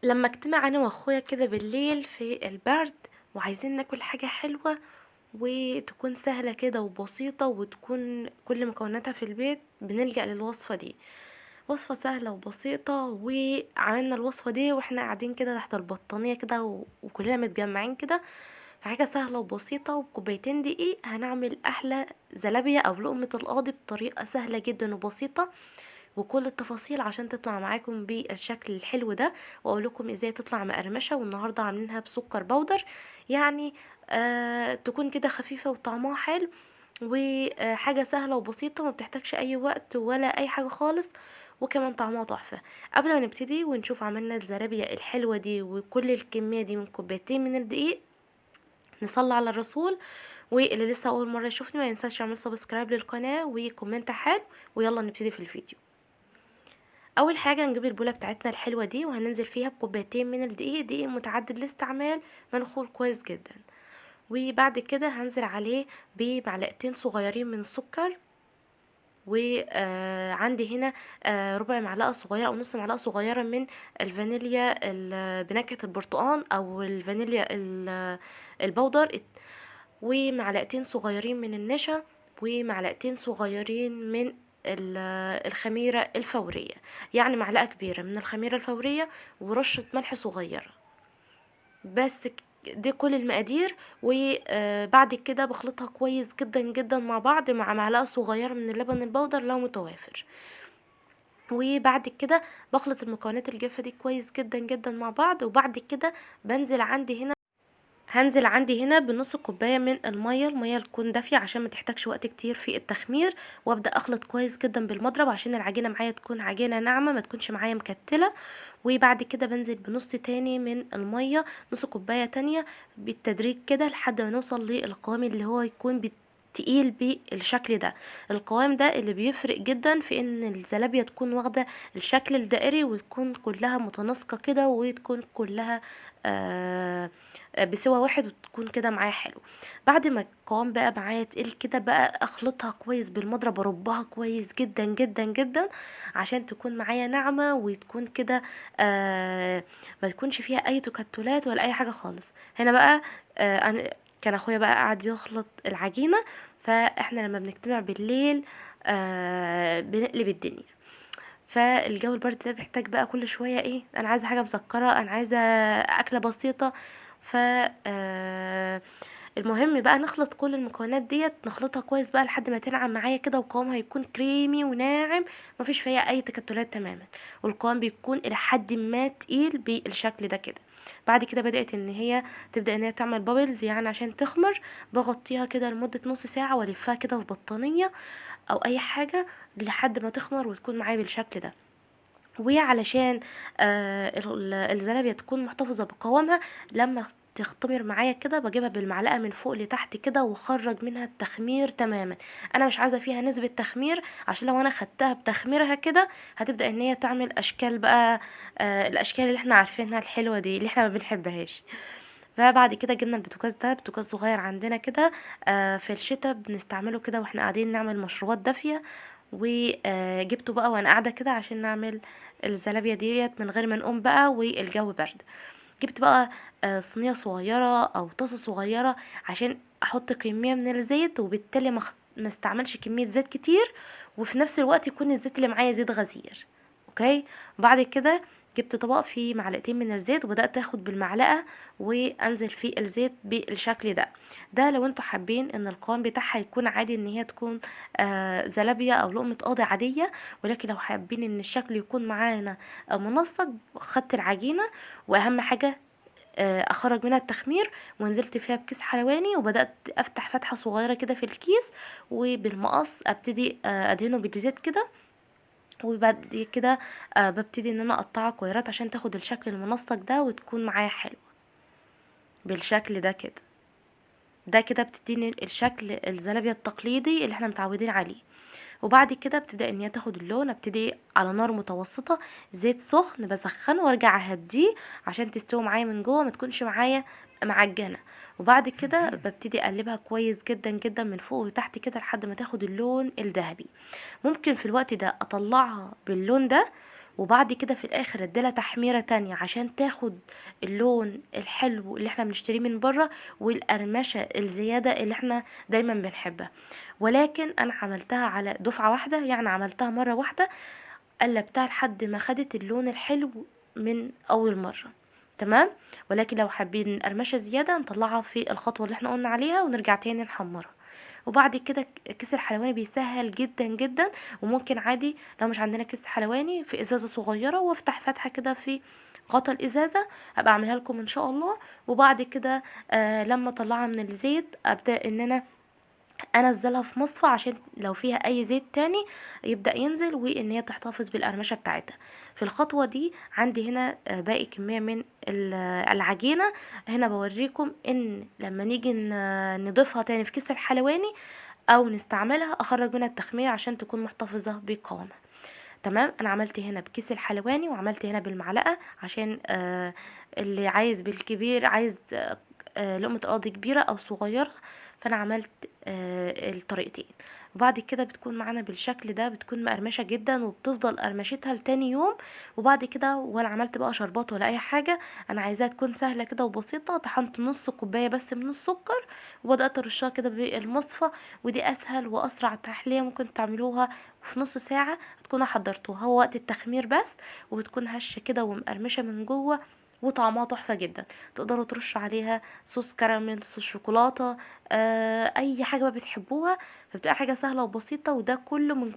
لما اجتمع انا واخويا كده بالليل في البرد وعايزين ناكل حاجة حلوة وتكون سهلة كده وبسيطة وتكون كل مكوناتها في البيت، بنلجأ للوصفة دي. وصفة سهلة وبسيطة، وعملنا الوصفة دي واحنا قاعدين كده تحت البطانية كده وكلنا متجمعين كده. فحاجة سهلة وبسيطة، وبكوبايتين دقيق هنعمل أحلى زلابية أو لقمة القاضي بطريقة سهلة جدا وبسيطة، وكل التفاصيل عشان تطلع معاكم بالشكل الحلو ده. واقول لكم ازاي تطلع مقرمشه، والنهارده عاملينها بسكر بودر، يعني تكون كده خفيفه وطعمها حلو، وحاجه سهله وبسيطه ما بتحتاجش اي وقت ولا اي حاجه خالص، وكمان طعمها تحفه. قبل ما نبتدي ونشوف عملنا الزرابية الحلوه دي وكل الكميه دي من كوبايتين من الدقيق، نصلي على الرسول. واللي لسه اول مره يشوفني ما ينساش يعمل سبسكرايب للقناه وكومنت حلو. ويلا نبتدي في الفيديو. اول حاجه نجيب البوله بتاعتنا الحلوه دي وهننزل فيها بكوبايتين من الدقيق، دقيق متعدد الاستعمال منخول كويس جدا. وبعد كده هنزل عليه بمعلقتين صغيرين من السكر، وعندي هنا ربع معلقه صغيره او نص معلقه صغيره من الفانيليا بنكهه البرتقال، او الفانيليا البودر، ومعلقتين صغيرين من النشا، ومعلقتين صغيرين من الخميرة الفورية، يعني معلقة كبيرة من الخميرة الفورية ورشة ملح صغيرة. بس دي كل المقادير. وبعد كده بخلطها كويس جدا جدا مع بعض مع معلقة صغيرة من اللبن البودر لو متوافر. وبعد كده بخلط المكونات الجافة دي كويس جدا جدا مع بعض. وبعد كده هنزل عندي هنا بنص كوبايه من الميه تكون دافيه عشان ما تحتاجش وقت كتير في التخمير، وابدا اخلط كويس جدا بالمضرب عشان العجينه معايا تكون عجينه ناعمه ما تكونش معايا مكتله. وبعد كده بنزل بنص تاني من الميه، نص كوبايه تانية بالتدريج كده لحد ما نوصل للقوام اللي هو يكون تقيل بالشكل ده. القوام ده اللي بيفرق جدا في ان الزلابية تكون واخدة الشكل الدائري، وتكون كلها متناسقة كده، وتكون كلها بسوى واحد، وتكون كده معايا حلو. بعد ما القوام بقى معايا تقيل كده، بقى اخلطها كويس بالمضرب، اربها كويس جدا جدا جدا عشان تكون معايا ناعمة، وتكون كده ما تكونش فيها اي تكتلات ولا اي حاجة خالص. هنا بقى انا كان اخويا بقى قاعد يخلط العجينة، فاحنا لما بنجتمع بالليل بنقلب الدنيا. فالجو البرد ده بيحتاج بقى كل شويه ايه، انا عايزه حاجه مسكره، انا عايزه اكله بسيطه. ف المهم بقى نخلط كل المكونات ديت، نخلطها كويس بقى لحد ما تنعم معايا كده، وقوامها يكون كريمي وناعم، مفيش فيها اي تكتلات تماما، والقوام بيكون الى حد ما تقيل بالشكل ده كده. بعد كده بدأت ان هي تبدأ ان هي تعمل بابلز، يعني عشان تخمر بغطيها كده لمدة نص ساعة والفها كده في بطانية او اي حاجة لحد ما تخمر وتكون معايا بالشكل ده. وعلشان الزلابية تكون محتفظة بقوامها، لما تختمر معايا كده بجيبها بالمعلقة من فوق لتحت كده واخرج منها التخمير تماما. انا مش عايزة فيها نسبة تخمير، عشان لو انا خدتها بتخميرها كده هتبدأ ان هي تعمل اشكال بقى، الاشكال اللي احنا عارفينها الحلوة دي اللي احنا ما بنحبهاش. فبعد كده جبنا البوتاجاز ده، بوتاجاز صغير عندنا كده، في الشتاء بنستعمله كده واحنا قاعدين نعمل مشروبات دافية. وجبته بقى وانا قاعدة كده عشان نعمل الزلابية ديت من غير ما نقوم بقى والجو برد. جبت بقى صينية صغيرة او طاسة صغيرة عشان احط كمية من الزيت، وبالتالي ما استعملش كمية زيت كتير، وفي نفس الوقت يكون الزيت اللي معايا زيت غزير. اوكي. وبعد كده جبت طبق فيه معلقتين من الزيت، وبدأت اخد بالمعلقة وانزل فيه الزيت بالشكل ده. ده لو انتوا حابين ان القوام بتاعها يكون عادي، ان هي تكون زلابية او لقمة قاضي عادية. ولكن لو حابين ان الشكل يكون معانا منسق، خدت العجينة، واهم حاجة اخرج منها التخمير، ونزلت فيها بكيس حلواني، وبدأت افتح فتحة صغيرة كده في الكيس، وبالمقص ابتدي ادهنه بالزيت كده. وبعد كده ببتدي ان انا اقطعها كويرات عشان تاخد الشكل المنسق ده وتكون معايا حلو بالشكل ده كده. ده كده بتديني الشكل الزلابية التقليدي اللي احنا متعودين عليه. وبعد كده بتبدأ ان هي تاخد اللون، ابتدي على نار متوسطة، زيت سخن بسخنه وارجع اهديه عشان تستوي معايا من جوه، ما تكونش معايا معجنة. وبعد كده ببتدي اقلبها كويس جدا جدا من فوق وتحت كده لحد ما تاخد اللون الذهبي. ممكن في الوقت ده اطلعها باللون ده، وبعد كده في الاخر اديلها تحميرة تانية عشان تاخد اللون الحلو اللي احنا بنشتريه من بره، والقرمشة الزيادة اللي احنا دايما بنحبها. ولكن انا عملتها على دفعة واحدة، يعني عملتها مرة واحدة، قلبتها لحد ما خدت اللون الحلو من اول مرة. تمام. ولكن لو حابين قرمشة زيادة نطلعها في الخطوة اللي احنا قلنا عليها ونرجع تاني نحمرها. وبعد كده كيس الحلواني بيسهل جدا جدا. وممكن عادي لو مش عندنا كيس حلواني في ازازة صغيرة وافتح فتحة كده في غطا الازازة، هبقى اعملها لكم ان شاء الله. وبعد كده لما اطلعها من الزيت ابدا ان انا انزلها في مصفى عشان لو فيها اي زيت تاني يبدأ ينزل، وان هي تحتفظ بالقرمشة بتاعتها. في الخطوة دي عندي هنا باقي كمية من العجينة. هنا بوريكم ان لما نيجي نضيفها تاني في كيس الحلواني او نستعملها اخرج منها التخمير عشان تكون محتفظة بقوامها. تمام. انا عملت هنا بكيس الحلواني وعملت هنا بالمعلقة عشان اللي عايز بالكبير، عايز لقمة قاضي كبيرة او صغيرة. فانا عملت الطريقتين. وبعد كده بتكون معانا بالشكل ده، بتكون مقرمشة جدا وبتفضل قرمشتها لتاني يوم. وبعد كده ولا عملت بقى شربات ولا اي حاجة، انا عايزاها تكون سهلة كده وبسيطة. طحنت نص كوباية بس من السكر وبدأت ارشها كده بالمصفى. ودي اسهل واسرع تحلية ممكن تعملوها في نص ساعة، تكونوا حضرتوها، هو وقت التخمير بس. وبتكون هشة كده ومقرمشة من جوه وطعمها تحفة جدا. تقدروا ترشوا عليها صوص كراميل، صوص شوكولاتة، اي حاجة بقى بتحبوها. فبتبقى حاجة سهلة وبسيطة، وده كله من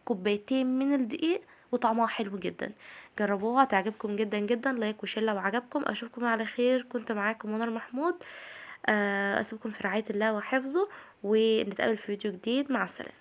كوبايتين من الدقيق وطعمها حلو جدا. جربوها تعجبكم جدا جدا. لايك وشير لو عجبكم. اشوفكم على خير. كنت معاكم منار محمود. اسيبكم في رعاية الله وحفظه، ونتقابل في فيديو جديد. مع السلامة.